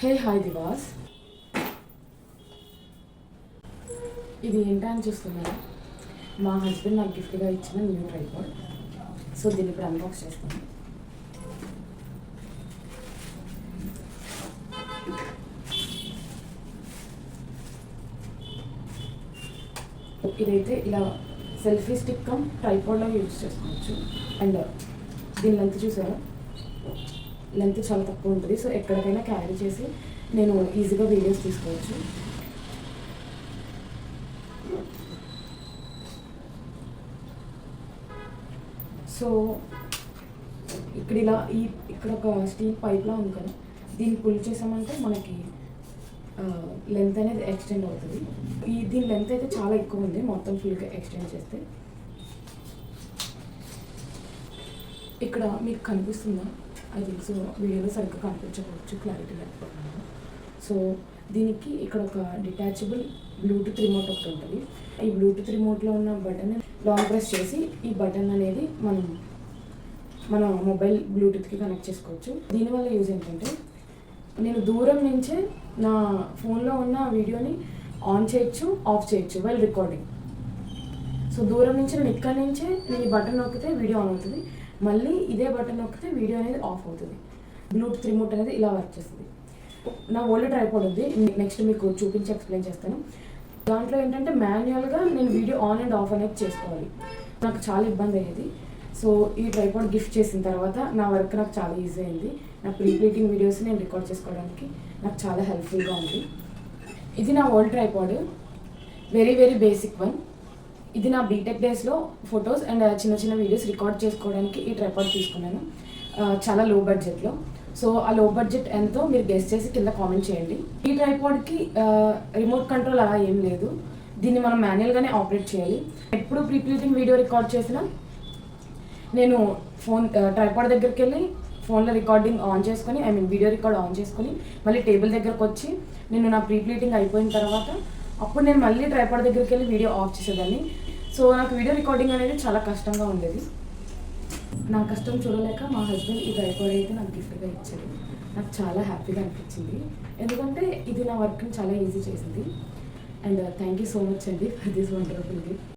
Hey hi Diwas, ఇది ఏంటని చూస్తున్నాను. మా హస్బెండ్ నాకు గిఫ్ట్గా ఇచ్చిన న్యూ ట్రైపాడ్. సో దీన్ని ఇప్పుడు అన్బాక్స్ చేస్తాను. ఇదైతే ఇలా సెల్ఫీ స్టిక్ కమ్ ట్రైపాడ్లో యూజ్ చేసుకోవచ్చు. అండ్ దీని లెంత్ చూసారా, లెంత్ చాలా తక్కువ ఉంటుంది. సో ఎక్కడికైనా క్యారీ చేసి నేను ఈజీగా వీడియోస్ తీసుకోవచ్చు. సో ఇక్కడ ఇలా ఇక్కడ ఒక స్టీల్ పైప్లా ఉంది కదా, దీన్ని పుల్ చేసామంటే మనకి లెంత్ అనేది ఎక్స్టెండ్ అవుతుంది. దీని లెంత్ అయితే చాలా ఎక్కువ ఉంది, మొత్తం ఫుల్గా ఎక్స్టెండ్ చేస్తే. ఇక్కడ మీకు కనిపిస్తుందా, ఐ థింక్ సో వీడియోలో సరిగ్గా కనిపించకపోవచ్చు, క్లారిటీ లేకపోతున్నాను. సో దీనికి ఇక్కడ ఒక డిటాచబుల్ బ్లూటూత్ రిమోట్ ఒకటి ఉంటుంది. ఈ బ్లూటూత్ రిమోట్లో ఉన్న బటన్ లాంగ్ ప్రెస్ చేసి ఈ బటన్ అనేది మన మొబైల్ బ్లూటూత్కి కనెక్ట్ చేసుకోవచ్చు. దీనివల్ల యూజ్ ఏంటంటే, నేను దూరం నుంచే నా ఫోన్లో ఉన్న వీడియోని ఆన్ చేయొచ్చు, ఆఫ్ చేయొచ్చు వైల్ రికార్డింగ్. సో దూరం నుంచి నేను ఇక్కడ నుంచే నేను ఈ బటన్ నొక్కితే వీడియో ఆన్ అవుతుంది, మళ్ళీ ఇదే బటన్ నొక్కితే వీడియో అనేది ఆఫ్ అవుతుంది. బ్లూటూత్ రిమోట్ అనేది ఇలా వర్క్ చేస్తుంది. నా ఓల్డ్ ట్రైపాడ్ ఉంది, నెక్స్ట్ మీకు చూపించి ఎక్స్ప్లెయిన్ చేస్తాను. దాంట్లో ఏంటంటే మాన్యువల్గా నేను వీడియో ఆన్ అండ్ ఆఫ్ అనేది చేసుకోవాలి, నాకు చాలా ఇబ్బంది అయ్యేది. సో ఈ ట్రైపాడ్ గిఫ్ట్ చేసిన తర్వాత నా వర్క్ నాకు చాలా ఈజీ అయింది. నా ప్రీప్లీటింగ్ వీడియోస్ నేను రికార్డ్ చేసుకోవడానికి నాకు చాలా హెల్ప్ఫుల్గా ఉంది. ఇది నా old tripod, very very basic one. ఇది నా బీటెక్ డేస్లో ఫొటోస్ అండ్ చిన్న చిన్న వీడియోస్ రికార్డ్ చేసుకోవడానికి ఈ ట్రైపాడ్ తీసుకున్నాను, చాలా లో బడ్జెట్లో. సో ఆ లో బడ్జెట్ ఎంతో మీరు గెస్ చేసి కింద కామెంట్ చేయండి. ఈ ట్రైపాడ్కి రిమోట్ కంట్రోల్ అలా ఏం లేదు, దీన్ని మనం మాన్యువల్గానే ఆపరేట్ చేయాలి. ఎప్పుడు ప్రీప్లీటింగ్ వీడియో రికార్డ్ చేసినా నేను ట్రైపాడ్ దగ్గరికి వెళ్ళి ఫోన్లో రికార్డింగ్ ఆన్ చేసుకొని, వీడియో రికార్డ్ ఆన్ చేసుకొని మళ్ళీ టేబుల్ దగ్గరకు వచ్చి నేను నా ప్రీప్లీటింగ్ అయిపోయిన తర్వాత అప్పుడు నేను మళ్ళీ ట్రైపాడ్ దగ్గరికి వెళ్ళి వీడియో ఆఫ్ చేసేదాన్ని. సో నాకు వీడియో రికార్డింగ్ అనేది చాలా కష్టంగా ఉండేది. నా కష్టం చూడలేక మా హస్బెండ్ ఈ ట్రైపాడ్ అయితే నాకు గిఫ్ట్గా ఇచ్చారు. నాకు చాలా హ్యాపీగా అనిపించింది, ఎందుకంటే ఇది నా వర్క్ని చాలా ఈజీ చేసింది. And thank you so much అండి ఫర్ దిస్ వండర్ఫుల్ గిఫ్ట్.